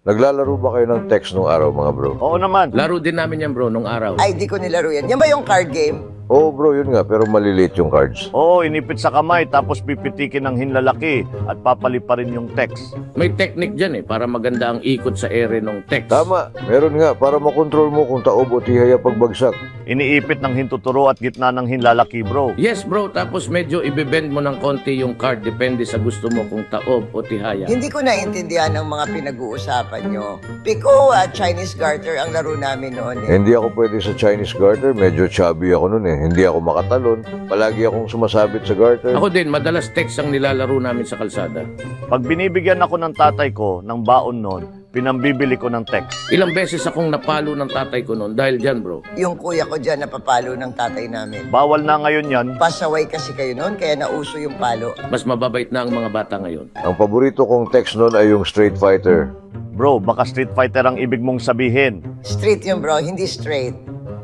Naglalaro ba kayo ng text nung araw, mga bro? Oo naman. Laro din namin yan bro nung araw. Ay, di ko nilaro yan. Yan ba yung card game? Oo, bro, yun nga. Pero maliliit yung cards. Oo, inipit sa kamay tapos pipitikin ng hinlalaki at papaliparin yung text. May technique dyan para maganda ang ikot sa ere ng text. Tama. Meron nga. Para makontrol mo kung taob o tihaya pagbagsak. Iniipit ng hintuturo at gitna ng hinlalaki, bro. Yes bro, tapos medyo ibebend mo ng konti yung card depende sa gusto mo kung taob o tihaya. Hindi ko naintindihan ang mga pinag-uusapan nyo. Piko at Chinese Garter ang laro namin noon eh. Hindi ako pwede sa Chinese garter. Medyo chubby ako nun eh. Hindi ako makatalon. Palagi akong sumasabit sa garter. Ako din, madalas text ang nilalaro namin sa kalsada. Pag binibigyan ako ng tatay ko ng baon noon, pinambibili ko ng text. Ilang beses akong napalo ng tatay ko noon dahil dyan bro. Yung kuya ko dyan napapalo ng tatay namin. Bawal na ngayon yan. Pasaway kasi kayo noon, kaya nauso yung palo. Mas mababait na ang mga bata ngayon. Ang paborito kong text nun ay yung Street Fighter. Bro, baka Street Fighter ang ibig mong sabihin. Street yun bro, hindi straight.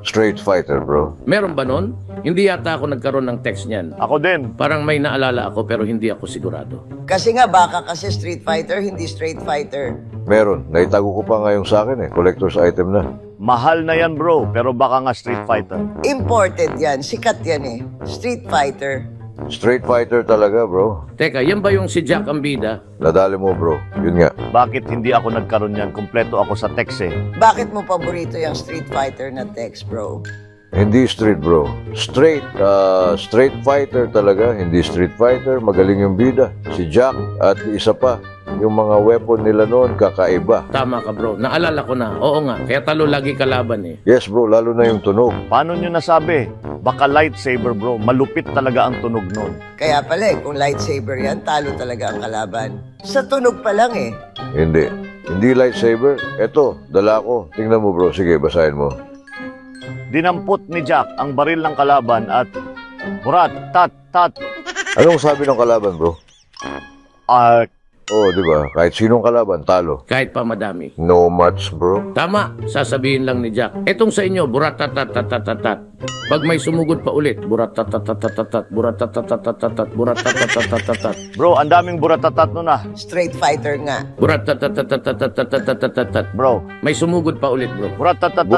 Straight Fighter, bro. Meron ba nun? Hindi yata ako nagkaroon ng text niyan. Ako din. Parang may naalala ako pero hindi ako sigurado. Kasi nga baka kasi Street Fighter, hindi Straight Fighter. Meron. Naitago ko pa ngayon sa akin eh. Collector's item na. Mahal na yan, bro, pero baka nga Street Fighter. Imported yan, sikat yan eh. Street Fighter. Street Fighter talaga, bro. Teka, yan ba yung si Jack ang bida? Nadali mo, bro. Yun nga. Bakit hindi ako nagkaroon yan? Kompleto ako sa text eh. Bakit mo paborito yung Street Fighter na text bro? Hindi street, bro. Straight fighter talaga. Hindi street fighter. Magaling yung bida. Si Jack at isa pa. Yung mga weapon nila noon, kakaiba. Tama ka bro, naalala ko na. Oo nga, kaya talo lagi kalaban eh. Yes, bro. Lalo na yung tunog. Paano nyo nasabi? Baka lightsaber, bro. Malupit talaga ang tunog noon. Kaya pala kung lightsaber yan, talo talaga ang kalaban. Sa tunog pa lang eh. Hindi. Hindi lightsaber. Eto, dala ko. Tingnan mo, bro. Sige, basahin mo. Dinampot ni Jack ang baril ng kalaban at burat, tat, tat. Anong sabi ng kalaban, bro? Oo, di ba? Kahit sinong kalaban, talo. Kahit pa madami. No match, bro. Tama, sasabihin lang ni Jack. Etong sa inyo, burat-tat-tat-tat-tat-tat. Pag may sumugod pa ulit, burat-tat-tat-tat-tat-tat, burat-tat-tat-tat-tat-tat, burat-tat-tat-tat-tat. Bro, ang daming buratatat nun ah. Straight Fighter nga. Burat-tat-tat-tat-tat-tat-tat-tat-tat. Bro, May sumugod pa ulit, bro. buratatat.